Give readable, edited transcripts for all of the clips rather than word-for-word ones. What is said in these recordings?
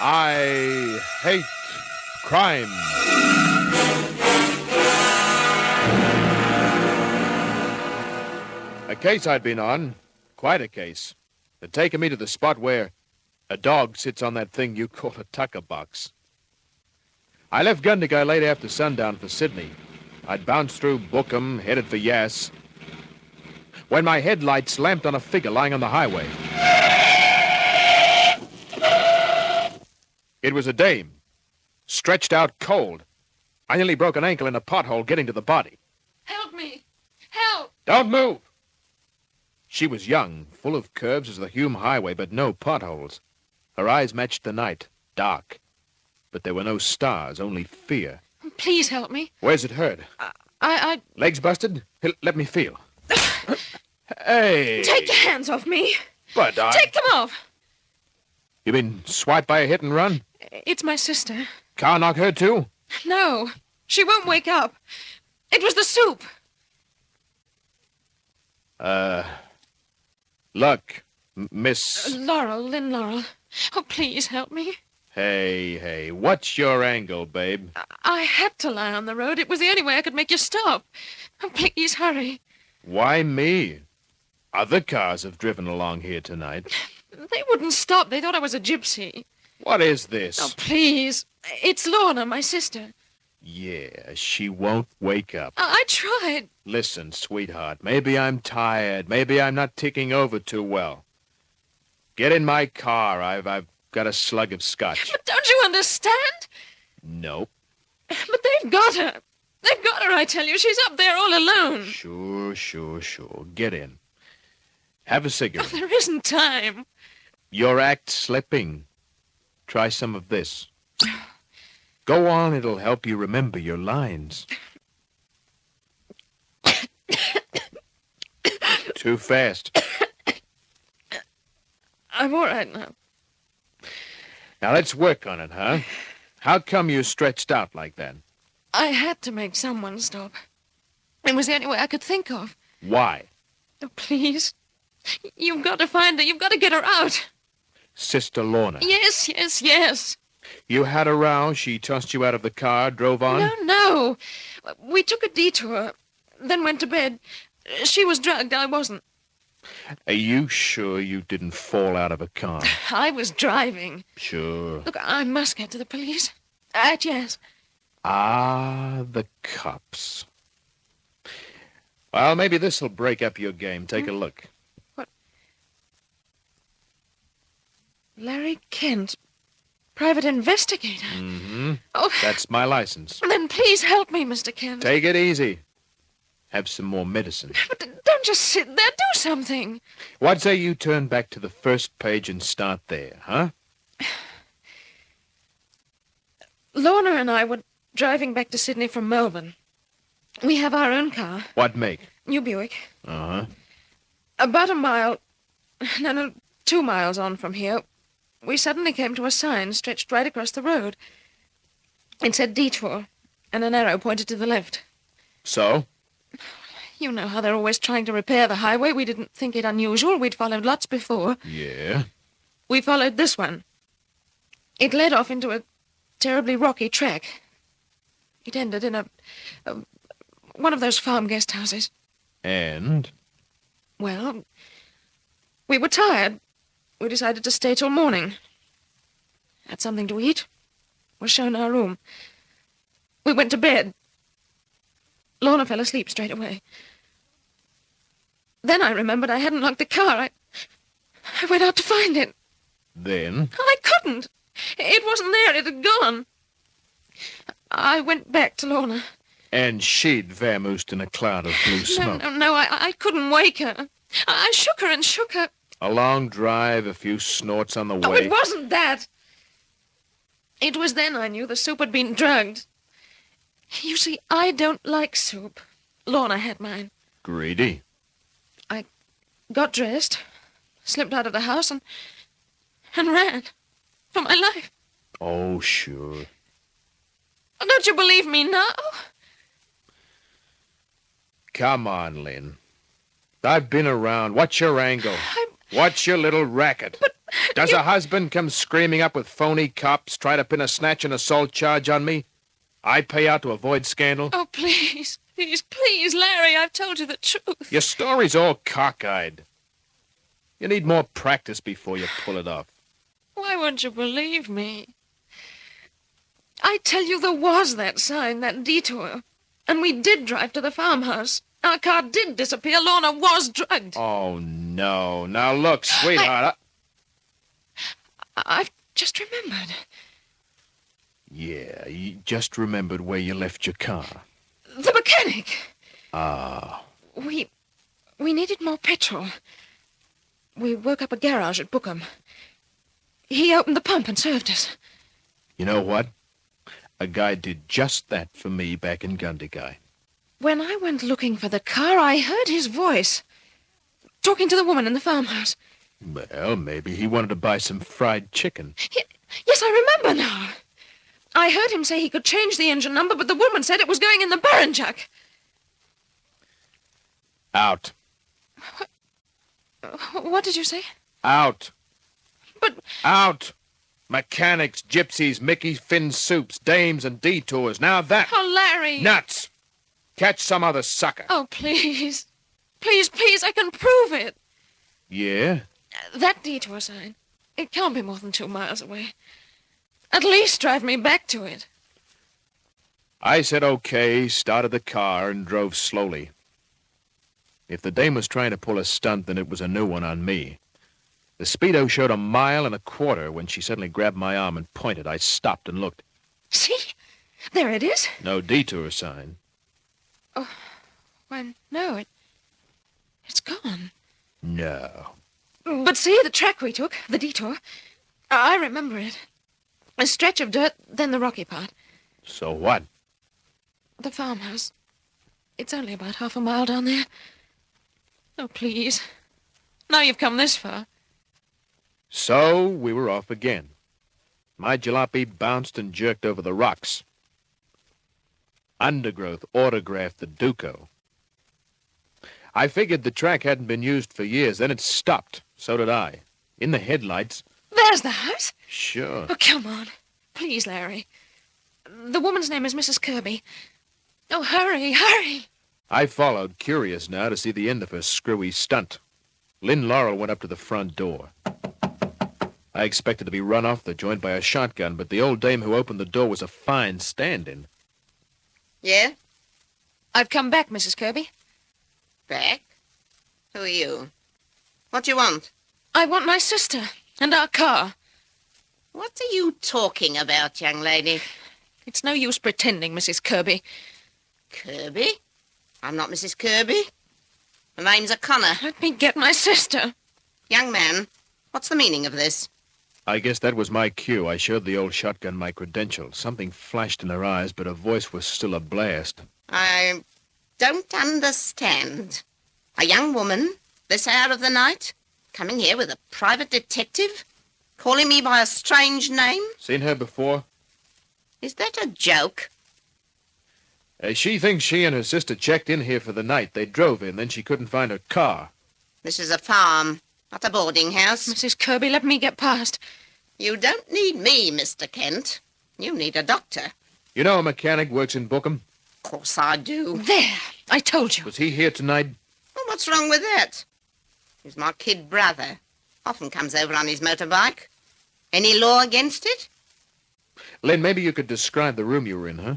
I hate crime. A case I'd been on, quite a case, had taken me to the spot where a dog sits on that thing you call a tucker box. I left Gundagai late after sundown for Sydney. I'd bounced through Bookham, headed for Yass, when my headlights lamped on a figure lying on the highway. It was a dame, stretched out cold. I nearly broke an ankle in a pothole getting to the body. Help me! Help! Don't move! She was young, full of curves as the Hume Highway, but no potholes. Her eyes matched the night, dark. But there were no stars, only fear. Please help me. Where's it hurt? I... Legs busted? Let me feel. Hey! Take your hands off me. But Take them off. You been swiped by a hit and run? It's my sister. Car knock her too? No, she won't wake up. It was the soup. Look, Miss... Lynn Laurel. Oh, please help me. Hey, what's your angle, babe? I had to lie on the road. It was the only way I could make you stop. Oh, please hurry. Why me? Other cars have driven along here tonight. They wouldn't stop. They thought I was a gypsy. What is this? Oh, please. It's Lorna, my sister. Yeah, she won't wake up. I tried. Listen, sweetheart, maybe I'm tired. Maybe I'm not ticking over too well. Get in my car. I've got a slug of scotch. But don't you understand? Nope. But they've got her. They've got her, I tell you. She's up there all alone. Sure. Get in. Have a cigarette. Oh, there isn't time. Your act's slipping. Try some of this. Go on, it'll help you remember your lines. Too fast. I'm all right now. Now let's work on it, huh? How come you stretched out like that? I had to make someone stop. It was the only way I could think of. Why? Oh, please. You've got to find her. You've got to get her out. Sister Lorna. Yes. You had a row, she tossed you out of the car, drove on? No. We took a detour, then went to bed. She was drugged, I wasn't. Are you sure you didn't fall out of a car? I was driving. Sure. Look, I must get to the police. Yes. Ah, the cops. Well, maybe this'll break up your game. Take a look. What? Larry Kent, private investigator. Mm-hmm. Oh. That's my license. Then please help me, Mr. Kent. Take it easy. Have some more medicine. But don't just sit there. Do something. What'd say you turn back to the first page and start there, huh? Lorna and I were driving back to Sydney from Melbourne. We have our own car. What make? New Buick. Uh-huh. About 2 miles on from here, we suddenly came to a sign stretched right across the road. It said detour, and an arrow pointed to the left. So? You know how they're always trying to repair the highway. We didn't think it unusual. We'd followed lots before. Yeah? We followed this one. It led off into a terribly rocky track. It ended in one of those farm guest houses. And? Well, we were tired. We decided to stay till morning. Had something to eat. Was shown our room. We went to bed. Lorna fell asleep straight away. Then I remembered I hadn't locked the car. I went out to find it. Then? I couldn't. It wasn't there. It had gone. I went back to Lorna. And she'd vamoosed in a cloud of blue smoke. No, I couldn't wake her. I shook her and shook her. A long drive, a few snorts on the way. Oh, it wasn't that. It was then I knew the soup had been drugged. You see, I don't like soup. Lorna had mine. Greedy. I got dressed, slipped out of the house, and ran for my life. Oh, sure. Don't you believe me now? Come on, Lynn. I've been around. What's your angle? What's your little racket? But Does a husband come screaming up with phony cops, try to pin a snatch and assault charge on me? I pay out to avoid scandal? Oh, please, please, Larry, I've told you the truth. Your story's all cockeyed. You need more practice before you pull it off. Why won't you believe me? I tell you, there was that sign, that detour. And we did drive to the farmhouse. Our car did disappear. Lorna was drugged. Oh, no. Now, look, sweetheart. I've just remembered. Yeah, you just remembered where you left your car. The mechanic. Ah. We needed more petrol. We woke up a garage at Bookham. He opened the pump and served us. You know what? A guy did just that for me back in Gundagai. When I went looking for the car, I heard his voice, talking to the woman in the farmhouse. Well, maybe he wanted to buy some fried chicken. Yes, I remember now. I heard him say he could change the engine number, but the woman said it was going in the Baranjak. Out. What did you say? Out. But... Out. Mechanics, gypsies, Mickey Finn soups, dames, and detours. Now that... Oh, Larry. Nuts. Catch some other sucker. Oh, please. Please, please, I can prove it. Yeah? That detour sign. It can't be more than 2 miles away. At least drive me back to it. I said okay, started the car, and drove slowly. If the dame was trying to pull a stunt, then it was a new one on me. The speedo showed 1.25 miles when she suddenly grabbed my arm and pointed. I stopped and looked. See? There it is. No detour sign. Oh, why, no, it's gone. No. But see, the track we took, the detour, I remember it. A stretch of dirt, then the rocky part. So what? The farmhouse. It's only about 1/2 mile down there. Oh, please. Now you've come this far. So we were off again. My jalopy bounced and jerked over the rocks. Undergrowth autographed the Duco. I figured the track hadn't been used for years. Then it stopped. So did I. In the headlights. There's the house. Sure. Oh, come on. Please, Larry. The woman's name is Mrs. Kirby. Oh, hurry, hurry. I followed, curious now to see the end of her screwy stunt. Lynn Laurel went up to the front door. I expected to be run off the joint by a shotgun, but the old dame who opened the door was a fine stand-in. Yeah? I've come back, Mrs. Kirby. Back? Who are you? What do you want? I want my sister and our car. What are you talking about, young lady? It's no use pretending, Mrs. Kirby. Kirby? I'm not Mrs. Kirby. My name's O'Connor. Let me get my sister. Young man, what's the meaning of this? I guess that was my cue. I showed the old shotgun my credentials. Something flashed in her eyes, but her voice was still a blast. I don't understand. A young woman, this hour of the night, coming here with a private detective, calling me by a strange name? Seen her before? Is that a joke? She thinks she and her sister checked in here for the night. They drove in, then she couldn't find her car. This is a farm, not a boarding house. Mrs. Kirby, let me get past. You don't need me, Mr. Kent. You need a doctor. You know a mechanic works in Bookham? Of course I do. There, I told you. Was he here tonight? Well, what's wrong with that? He's my kid brother. Often comes over on his motorbike. Any law against it? Lynn, maybe you could describe the room you were in, huh?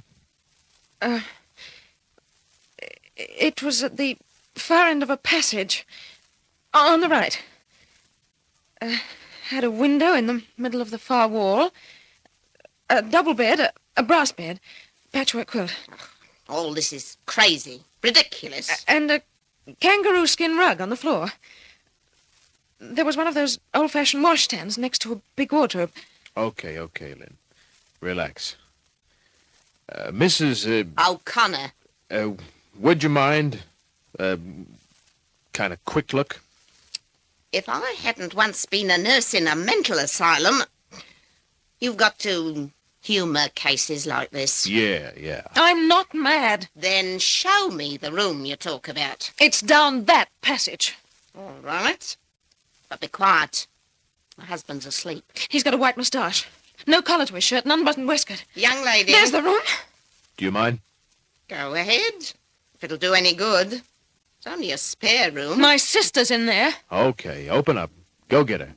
It was at the far end of a passage. On the right. Had a window in the middle of the far wall. A double bed, a brass bed, patchwork quilt. All this is crazy, ridiculous. And a kangaroo skin rug on the floor. There was one of those old-fashioned washstands next to a big wardrobe. Okay, Lynn. Relax. Mrs. O'Connor. Would you mind? Kind of quick look? If I hadn't once been a nurse in a mental asylum, you've got to humour cases like this. Yeah. I'm not mad. Then show me the room you talk about. It's down that passage. All right. But be quiet. I husband's asleep. He's got a white moustache. No collar to his shirt, an unbuttoned waistcoat. Young lady. There's the room. Do you mind? Go ahead. If it'll do any good. It's only a spare room. My sister's in there. Okay, open up. Go get her.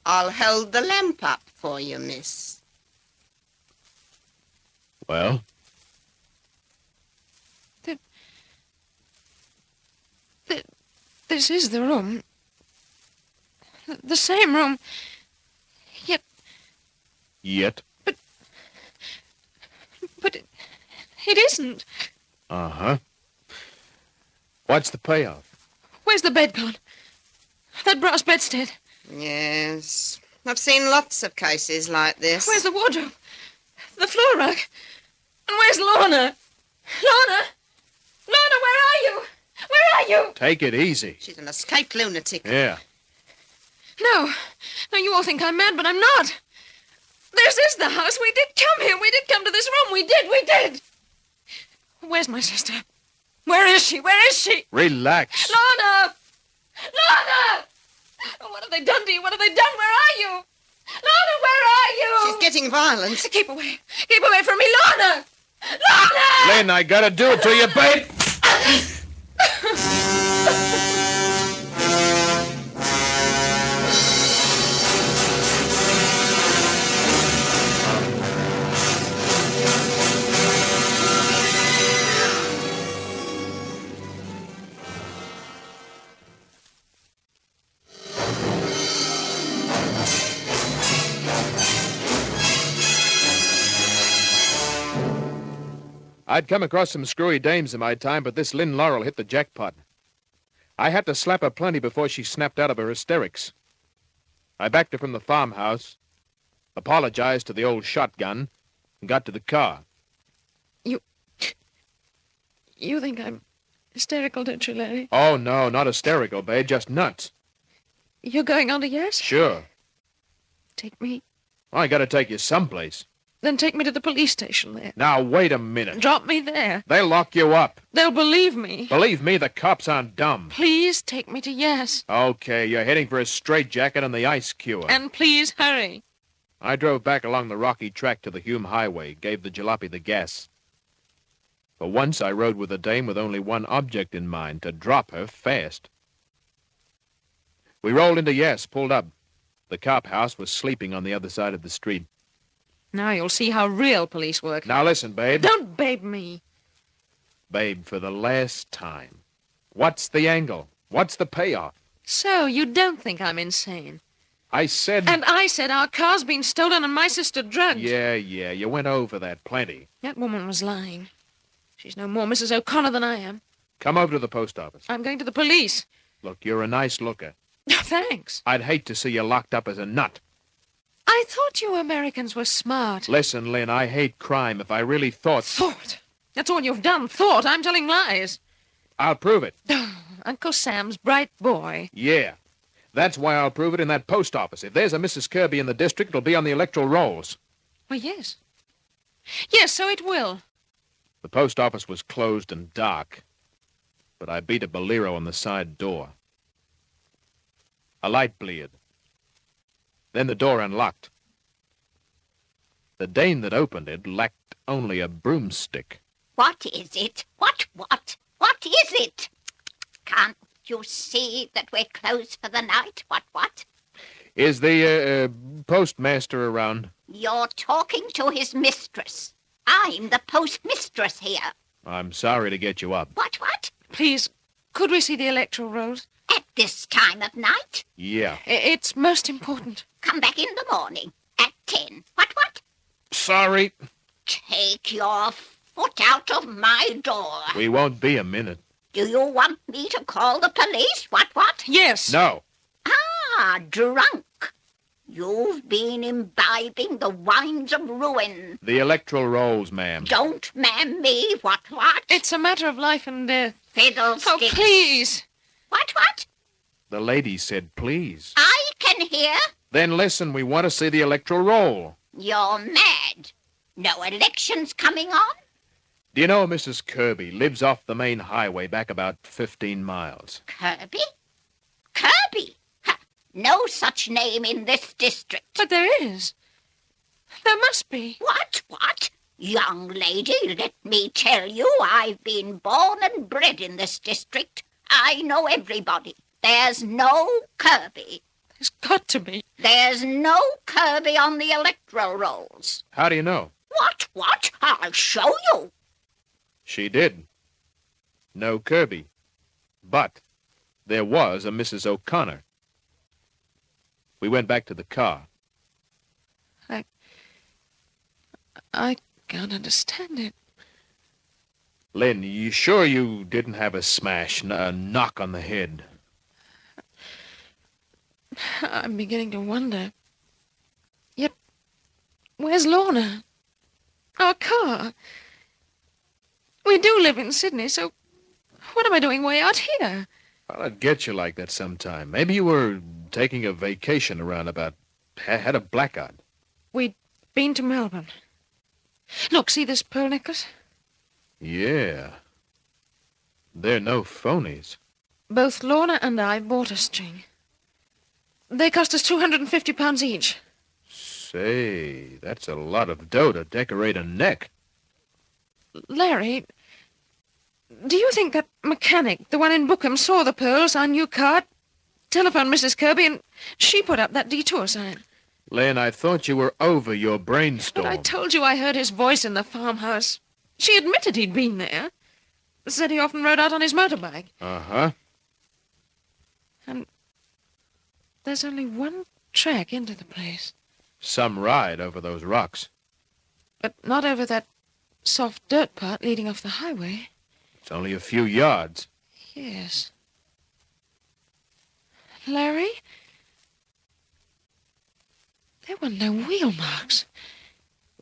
I'll hold the lamp up for you, miss. Well? This is the room. The same room. Yet? But it isn't. Uh-huh. What's the payoff? Where's the bed gone? That brass bedstead. Yes. I've seen lots of cases like this. Where's the wardrobe? The floor rug? And where's Lorna? Lorna! Lorna, where are you? Where are you? Take it easy. She's an escaped lunatic. Yeah. No, you all think I'm mad, but I'm not. This is the house. We did come here. We did come to this room. We did. Where's my sister? Where is she? Where is she? Relax. Lorna! Lorna! Oh, what have they done to you? What have they done? Where are you? Lorna, where are you? She's getting violent. Keep away. Keep away from me, Lorna! Lorna! Lynn, I gotta do it to you, babe. I'd come across some screwy dames in my time, but this Lynn Laurel hit the jackpot. I had to slap her plenty before she snapped out of her hysterics. I backed her from the farmhouse, apologized to the old shotgun, and got to the car. You think I'm hysterical, don't you, Larry? Oh, no, not hysterical, babe, just nuts. You're going on to Yes? Sure. Take me. I gotta take you someplace. Then take me to the police station there. Now, wait a minute. Drop me there. They'll lock you up. They'll believe me. Believe me, the cops aren't dumb. Please take me to Yes. Okay, you're heading for a straitjacket and the ice cure. And please hurry. I drove back along the rocky track to the Hume Highway, gave the jalopy the gas. For once, I rode with a dame with only one object in mind, to drop her fast. We rolled into Yes, pulled up. The cop house was sleeping on the other side of the street. Now you'll see how real police work. Now listen, babe. Don't babe me. Babe, for the last time. What's the angle? What's the payoff? So, you don't think I'm insane? I said... And I said our car's been stolen and my sister drugged. Yeah, you went over that plenty. That woman was lying. She's no more Mrs. O'Connor than I am. Come over to the post office. I'm going to the police. Look, you're a nice looker. Thanks. I'd hate to see you locked up as a nut. I thought you Americans were smart. Listen, Lynn, I hate crime. If I really thought... Thought? That's all you've done. Thought. I'm telling lies. I'll prove it. Uncle Sam's bright boy. Yeah. That's why I'll prove it in that post office. If there's a Mrs. Kirby in the district, it'll be on the electoral rolls. Well, yes. Yes, so it will. The post office was closed and dark, but I beat a bolero on the side door. A light bleared. Then the door unlocked. The dame that opened it lacked only a broomstick. What is it? What is it? Can't you see that we're closed for the night? What? Is the, postmaster around? You're talking to his mistress. I'm the postmistress here. I'm sorry to get you up. What? Please, could we see the electoral rolls? At this time of night? Yeah. It's most important. Come back in the morning at 10. What? Sorry. Take your foot out of my door. We won't be a minute. Do you want me to call the police? What? Yes. No. Ah, drunk. You've been imbibing the wines of ruin. The electoral rolls, ma'am. Don't ma'am me. What? It's a matter of life and death. Fiddlesticks. Oh, please. What? The lady said please. I can hear. Then listen, we want to see the electoral roll. You're mad. No elections coming on? Do you know Mrs. Kirby lives off the main highway back about 15 miles? Kirby? Kirby? No such name in this district. But there is. There must be. What? Young lady, let me tell you, I've been born and bred in this district. I know everybody. There's no Kirby. There's got to be. There's no Kirby on the electoral rolls. How do you know? What? I'll show you. She did. No Kirby. But there was a Mrs. O'Connor. We went back to the car. I can't understand it. Lynn, you sure you didn't have a smash, a knock on the head? I'm beginning to wonder. Yet, where's Lorna? Our car. We do live in Sydney, so what am I doing way out here? Well, I'd get you like that sometime. Maybe you were taking a vacation around about... had a blackout. We'd been to Melbourne. Look, see this pearl necklace? Yeah. They're no phonies. Both Lorna and I bought a string. They cost us £250 each. Say, that's a lot of dough to decorate a neck. Larry, do you think that mechanic, the one in Bookham, saw the pearls, our new cart, telephoned Mrs. Kirby, and she put up that detour sign? Lynn, I thought you were over your brainstorm. But I told you I heard his voice in the farmhouse. She admitted he'd been there. Said he often rode out on his motorbike. Uh-huh. And there's only one track into the place. Some ride over those rocks. But not over that soft dirt part leading off the highway. It's only a few yards. Yes. Larry? There were no wheel marks.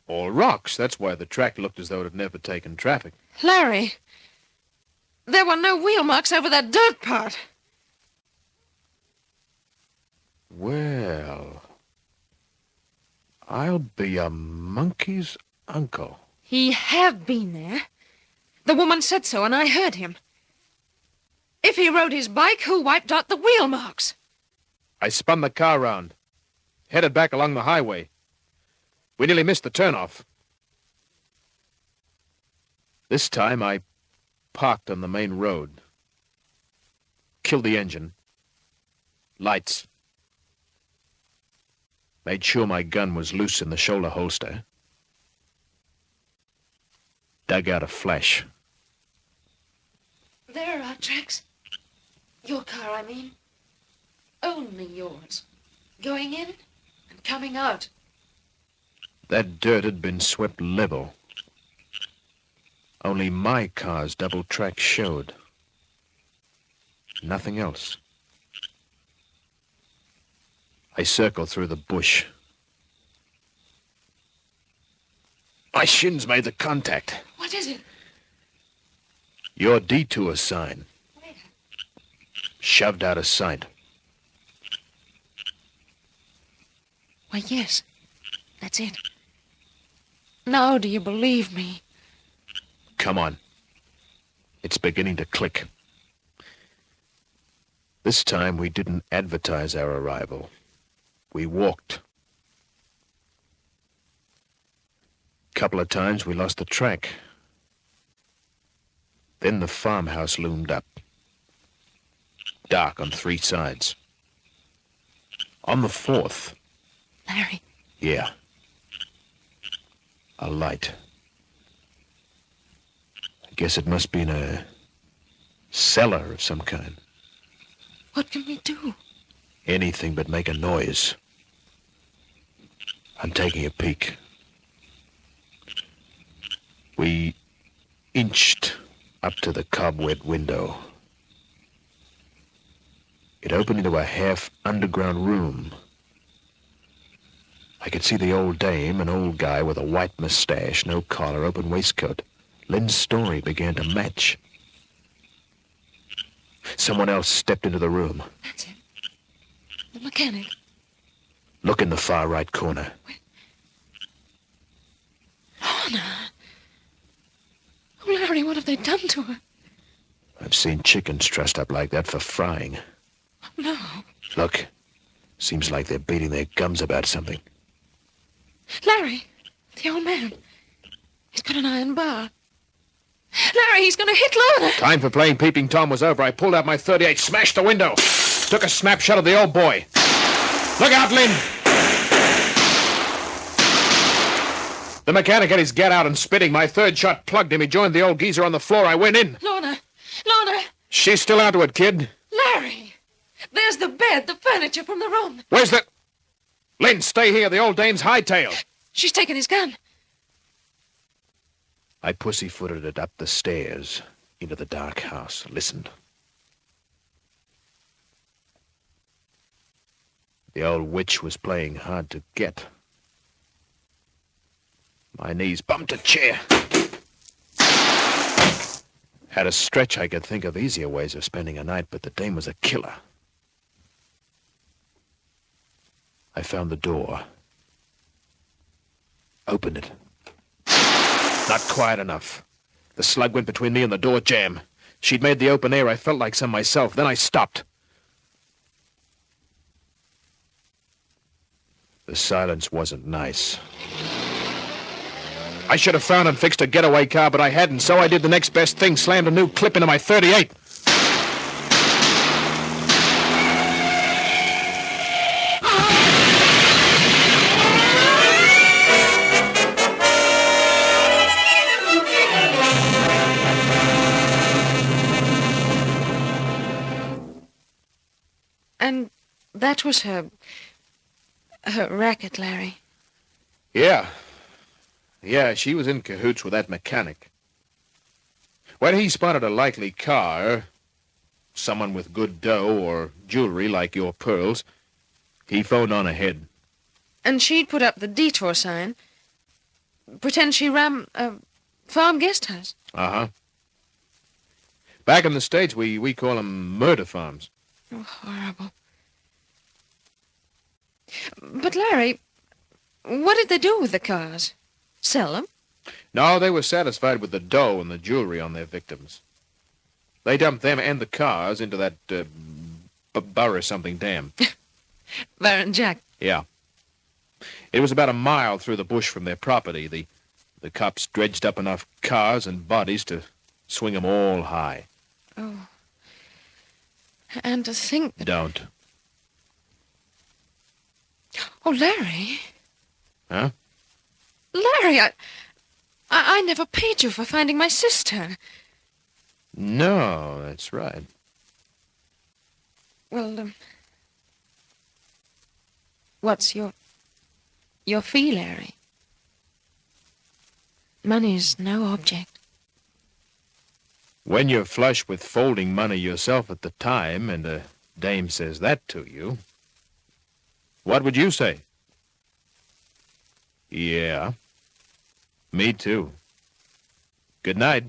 All rocks. That's why the track looked as though it had never taken traffic. Larry, there were no wheel marks over that dirt part. Well, I'll be a monkey's uncle. He have been there. The woman said so, and I heard him. If he rode his bike, who wiped out the wheel marks? I spun the car round, headed back along the highway. We nearly missed the turnoff. This time I parked on the main road. Killed the engine. Lights. Made sure my gun was loose in the shoulder holster. Dug out a flash. There are our tracks. Your car, I mean. Only yours. Going in and coming out. That dirt had been swept level. Only my car's double track showed. Nothing else. I circled through the bush. My shins made the contact. What is it? Your detour sign. Where? Shoved out of sight. Why, yes. That's it. Now do you believe me? Come on. It's beginning to click. This time we didn't advertise our arrival. We walked. Couple of times we lost the track. Then the farmhouse loomed up. Dark on three sides. On the fourth. Larry. Yeah. A light. I guess it must be in a cellar of some kind. What can we do? Anything but make a noise. I'm taking a peek. We inched up to the cobweb window. It opened into a half-underground room. I could see the old dame, an old guy with a white mustache, no collar, open waistcoat. Lynn's story began to match. Someone else stepped into the room. That's him. The mechanic. Look in the far right corner. Lorna. Oh, Larry, what have they done to her? I've seen chickens trussed up like that for frying. Oh, no. Look, Seems like they're beating their gums about something. Larry, the old man. He's got an iron bar. Larry, he's going to hit Lorna. Time for playing Peeping Tom was over. I pulled out my .38, smashed the window, took a snapshot of the old boy. Look out, Lynn! The mechanic had his get out and spitting. My third shot plugged him. He joined the old geezer on the floor. I went in. Lorna! She's still onto it, kid. Larry! There's the bed, the furniture from the room. Where's the... Lynn, stay here. The old dame's hightailed. She's taken his gun. I pussyfooted it up the stairs into the dark house. Listened. The old witch was playing hard to get. My knees bumped a chair. Had a stretch I could think of easier ways of spending a night, but the dame was a killer. I found the door. Opened it. Not quiet enough. The slug went between me and the door jamb. She'd made the open air. I felt like some myself. Then I stopped. The silence wasn't nice. I should have found and fixed a getaway car, but I hadn't, so I did the next best thing, slammed a new clip into my .38. And that was her racket, Larry. Yeah. Yeah, she was in cahoots with that mechanic. When he spotted a likely car, someone with good dough or jewelry like your pearls, he phoned on ahead. And she'd put up the detour sign. Pretend she ran a farm guest house. Uh-huh. Back in the States, we call them murder farms. Oh, horrible. But, Larry, what did they do with the cars? Sell them? No, they were satisfied with the dough and the jewelry on their victims. They dumped them and the cars into that Burr-something dam. Baron Jack. Yeah. It was about a mile through the bush from their property. The cops dredged up enough cars and bodies to swing them all high. Oh. And to think that... Don't. Oh, Larry. Huh? Larry, I never paid you for finding my sister. No, that's right. Well, what's your fee, Larry? Money's no object. When you're flush with folding money yourself at the time, and a dame says that to you, what would you say? Yeah. Me too. Good night.